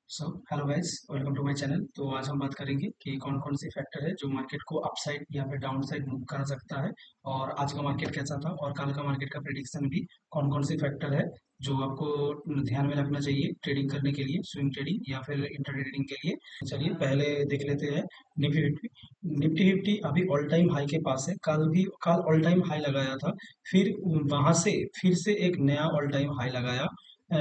So hello guys, welcome to my channel. तो आज हम बात करेंगे कि कौन कौन से फैक्टर है जो मार्केट को अपसाइड या फिर डाउन साइड मूव करा सकता है, और आज का मार्केट कैसा था और कल का मार्केट का प्रेडिक्शन भी कौन कौन से फैक्टर है जो आपको ध्यान में रखना चाहिए ट्रेडिंग करने के लिए, स्विंग ट्रेडिंग या फिर इंटर ट्रेडिंग के लिए। चलिए पहले देख लेते हैं निफ्टी फिफ्टी। निफ्टी फिफ्टी अभी ऑल टाइम हाई के पास है। कल ऑल टाइम हाई लगाया था, फिर वहां से फिर से एक नया ऑल टाइम हाई लगाया।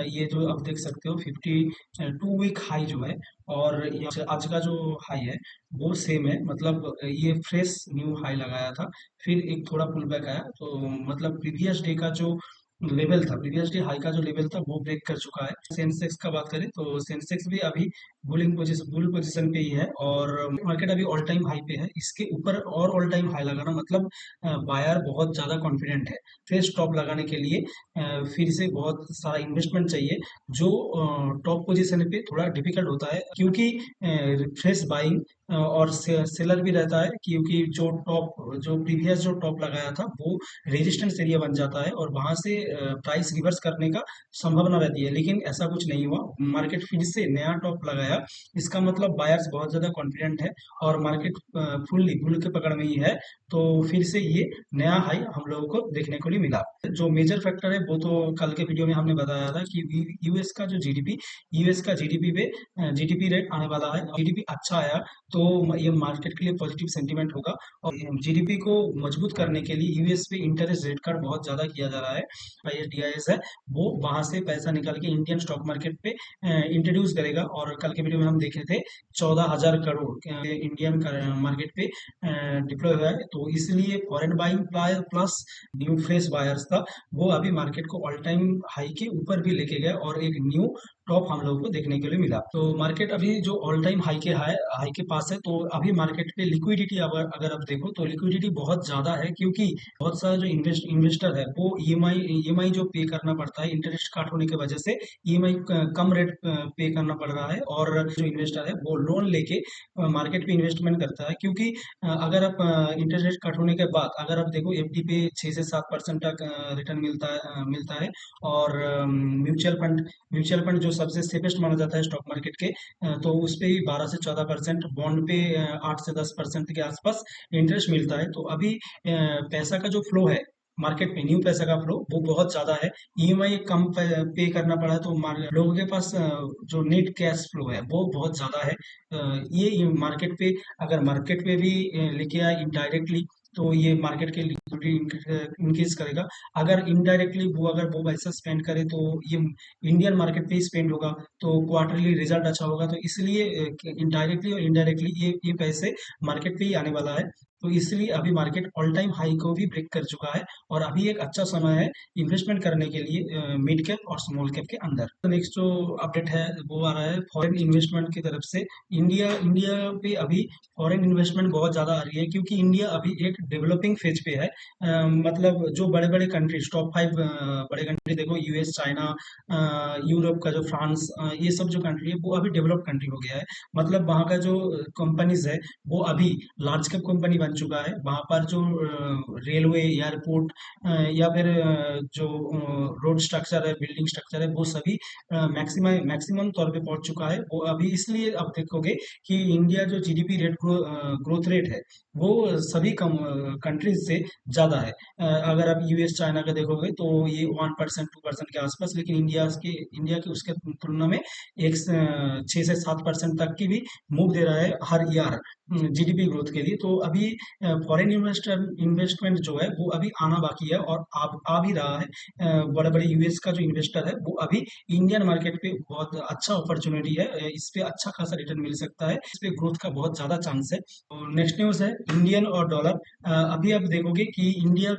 ये जो आप देख सकते हो 52 वीक हाई जो है, और ये आज का जो हाई है वो सेम है। मतलब ये फ्रेश न्यू हाई लगाया था, फिर एक थोड़ा पुल बैक आया। तो मतलब प्रीवियस डे का जो लेवल था, प्रीवियस डे हाई का जो लेवल था वो ब्रेक कर चुका है। सेंसेक्स का बात करें तो सेंसेक्स भी अभी बुल पोजीशन पे ही है, और मार्केट अभी ऑल टाइम हाई पे है। इसके ऊपर और ऑल टाइम हाई लगाना मतलब बायर बहुत ज्यादा कॉन्फिडेंट है। फ्रेश टॉप लगाने के लिए फिर से बहुत सारा इन्वेस्टमेंट चाहिए, जो टॉप पोजीशन पे थोड़ा डिफिकल्ट होता है, क्योंकि फ्रेश बाइंग और सेलर भी रहता है, क्योंकि जो प्रीवियस जो टॉप लगाया था वो रेजिस्टेंस एरिया बन जाता है, और वहां से प्राइस रिवर्स करने का संभावना रहती है। लेकिन ऐसा कुछ नहीं हुआ, मार्केट फिर से नया टॉप लगाया। इसका मतलब बायर्स बहुत ज्यादा कॉन्फिडेंट है और मार्केट फुल्ली बुल के पकड़ में ही है। तो फिर से ये नया हाई हम लोगों को देखने को नहीं मिला। जो मेजर फैक्टर है वो तो कल के वीडियो में हमने बताया था कि यूएस का जो जीडीपी, यूएस का जीडीपी पे जीडीपी रेट आने वाला है। जीडीपी अच्छा आया तो ये मार्केट के लिए पॉजिटिव सेंटीमेंट होगा। और जीडीपी को मजबूत करने के लिए यूएस पे इंटरेस्ट रेट कट बहुत ज्यादा किया जा रहा है। ISDAIS है, वो वहां से पैसा निकाल के इंडियन स्टॉक मार्केट पे इंट्रोड्यूस करेगा। और कल के वीडियो में हम देखे थे 14,000 करोड़ इंडियन मार्केट पे डिप्लॉय हुआ है। तो इसलिए foreign buying plus new fresh buyers था, वो अभी मार्केट को ऑल टाइम हाई के ऊपर भी लेके गया और एक न्यू टॉप हम लोगों को देखने के लिए मिला। तो मार्केट अभी जो ऑल टाइम हाई के पास है, तो अभी मार्केट पे लिक्विडिटी अगर अगर आप देखो तो लिक्विडिटी बहुत ज्यादा है, क्योंकि बहुत सारा जो इन्वेस्टर है वो ईएमआई जो पे करना पड़ता है इंटरेस्ट काट होने की वजह से, ईएमआई कम रेट पे करना पड़ रहा है। और जो इन्वेस्टर है वो लोन लेके मार्केट पे इन्वेस्टमेंट करता है, क्योंकि अगर आप इंटरेस्ट रेट कट होने के बाद अगर आप देखो एफडी पे 6 से 7% तक रिटर्न मिलता है। और म्यूचुअल फंड जो सबसे सेफेस्ट माना जाता है स्टॉक मार्केट के, तो उस पे ही 12 से 14%, बॉन्ड पे 8 से 10% के आसपास इंटरेस्ट मिलता है। तो अभी पैसा का जो फ्लो है मार्केट में, न्यू पैसा का फ्लो वो बहुत ज्यादा है। ईएमआई कम पे करना पड़ा है, तो लोगों के पास जो नेट कैश फ्लो है वो बहुत ज्यादा है। ये मार्केट पे, अगर मार्केट पे भी लेके आए इनडायरेक्टली, तो ये मार्केट के लिक्विडिटी इंक्रीज करेगा। अगर इनडायरेक्टली वो पैसा स्पेंड करे तो ये इंडियन मार्केट पे ही स्पेंड होगा, तो क्वार्टरली रिजल्ट अच्छा होगा। तो इसलिए इनडायरेक्टली और इनडायरेक्टली ये पैसे मार्केट पे ही आने वाला है। तो इसलिए अभी मार्केट ऑल टाइम हाई को भी ब्रेक कर चुका है, और अभी एक अच्छा समय है इन्वेस्टमेंट करने के लिए मिड कैप और स्मॉल कैप के अंदर। तो नेक्स्ट जो अपडेट है वो आ रहा है फॉरेन इन्वेस्टमेंट की तरफ से। इंडिया इंडिया पे अभी फॉरेन इन्वेस्टमेंट बहुत ज़्यादा आ रही है, क्योंकि इंडिया अभी एक डेवलपिंग फेज पे है। मतलब जो बड़े बड़े कंट्रीज, टॉप 5 बड़े कंट्री देखो, यूएस, चाइना, यूरोप का जो फ्रांस, ये सब जो कंट्री है वो अभी डेवलप्ड कंट्री हो गया है। मतलब वहाँ का जो कंपनीज है वो अभी लार्ज कैप कंपनी बन चुका है। वहाँ पर जो रेलवे, एयरपोर्ट या फिर जो रोड स्ट्रक्चर है, बिल्डिंग स्ट्रक्चर है, वो सभी मैक्सिमम मैक्सिमम तौर पे पहुंच चुका है। वो अभी इसलिए आप देखोगे कि इंडिया जो जीडीपी रेट ग्रोथ रेट है वो सभी कम कंट्रीज से ज्यादा है। अगर आप यूएस, चाइना का देखोगे तो ये 1%, 2% के आसपास, लेकिन इंडिया के उसके तुलना में 6 से 7% तक की भी मूव दे रहा है हर ईयर जीडीपी ग्रोथ के लिए। तो अभी फॉरेन इन्वेस्टमेंट जो है वो अभी आना बाकी है, और आ भी रहा है। बड़े बड़े यूएस का जो इन्वेस्टर है वो अभी इंडियन मार्केट पे बहुत अच्छा अपॉर्चुनिटी है, इस पे अच्छा खासा रिटर्न मिल सकता है, इस पे ग्रोथ का बहुत ज्यादा चांस है। और नेक्स्ट न्यूज है इंडियन और डॉलर। अभी आप देखोगे कि इंडिया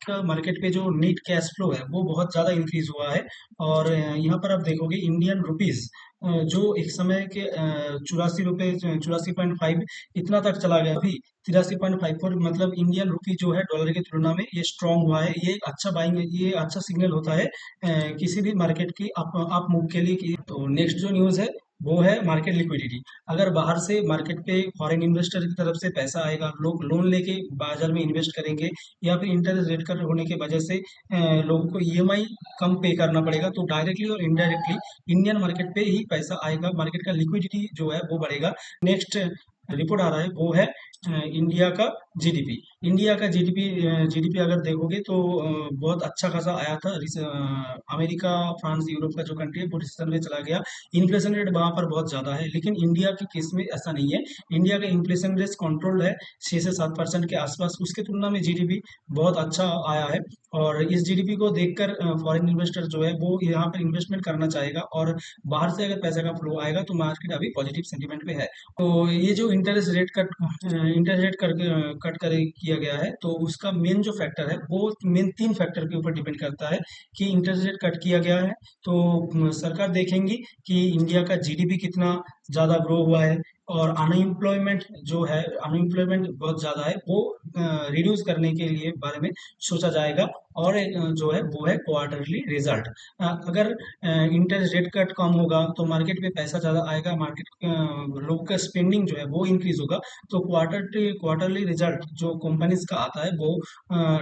का मार्केट पे जो नेट कैश फ्लो है वो बहुत ज्यादा इंक्रीज हुआ है। और यहाँ पर आप देखोगे इंडियन रुपीज जो एक समय के 84 रुपए, 84.5 इतना तक चला गया, अभी 83.54। मतलब इंडियन रुपी जो है डॉलर की तुलना में ये स्ट्रांग हुआ है। ये एक अच्छा बाइंग है, ये अच्छा सिग्नल होता है किसी भी मार्केट की अप मूव के लिए तो नेक्स्ट जो न्यूज है वो है मार्केट लिक्विडिटी। अगर बाहर से मार्केट पे फॉरेन इन्वेस्टर की तरफ से पैसा आएगा, लोग लोन लेके बाजार में इन्वेस्ट करेंगे, या फिर इंटरेस्ट रेट कट होने की वजह से लोगों को ईएमआई कम पे करना पड़ेगा, तो डायरेक्टली और इनडायरेक्टली इंडियन मार्केट पे ही पैसा आएगा, मार्केट का लिक्विडिटी जो है वो बढ़ेगा। नेक्स्ट रिपोर्ट आ रहा है वो है इंडिया का जीडीपी। इंडिया का जीडीपी अगर देखोगे तो बहुत अच्छा खासा आया था। अमेरिका, फ्रांस, यूरोप का जो कंट्री है वो रिसेशन में चला गया। इन्फ्लेशन रेट वहाँ पर बहुत ज़्यादा है, लेकिन इंडिया के केस में ऐसा नहीं है। इंडिया का इन्फ्लेशन रेट कंट्रोल्ड है 6 से 7% के आसपास। उसके तुलना में जीडीपी बहुत अच्छा आया है, और इस जीडीपी को देखकर फॉरेन इन्वेस्टर जो है वो यहाँ पर इन्वेस्टमेंट करना चाहेगा, और बाहर से अगर पैसे का फ्लो आएगा तो मार्केट अभी पॉजिटिव सेंटीमेंट पे है। तो ये जो इंटरेस्ट रेट कट कर किया गया है, तो उसका मेन जो फैक्टर है वो मेन 3 फैक्टर के ऊपर डिपेंड करता है कि इंटरेस्ट रेट कट किया गया है। तो सरकार देखेंगी कि इंडिया का जीडीपी कितना ज़्यादा ग्रो हुआ है, और अनएम्प्लॉयमेंट जो है, अनएम्प्लॉयमेंट बहुत ज़्यादा है, वो रिड्यूस करने के लिए बारे में सोचा जाएगा। और जो है वो है क्वार्टरली रिजल्ट। अगर इंटरेस्ट रेट कट कम होगा तो मार्केट में पैसा ज़्यादा आएगा, मार्केट लोग का स्पेंडिंग जो है वो इंक्रीज होगा। तो क्वार्टरली रिजल्ट जो कंपनीज का आता है वो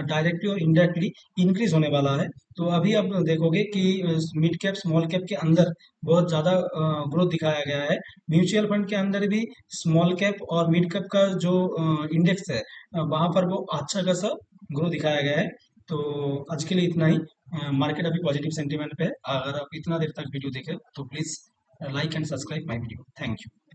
डायरेक्टली और इनडायरेक्टली इंक्रीज होने वाला है। तो अभी आप देखोगे कि मिड कैप स्मॉल कैप के अंदर बहुत ज़्यादा ग्रोथ दिखाया गया है। म्यूचुअल फंड के अंदर भी स्मॉल कैप और मिड कैप का जो इंडेक्स है, वहाँ पर वो अच्छा खासा ग्रोथ दिखाया गया है। तो आज के लिए इतना ही। मार्केट अभी पॉजिटिव सेंटीमेंट पे है। अगर आप इतना देर तक वीडियो देखे तो please like and subscribe my video. Thank you.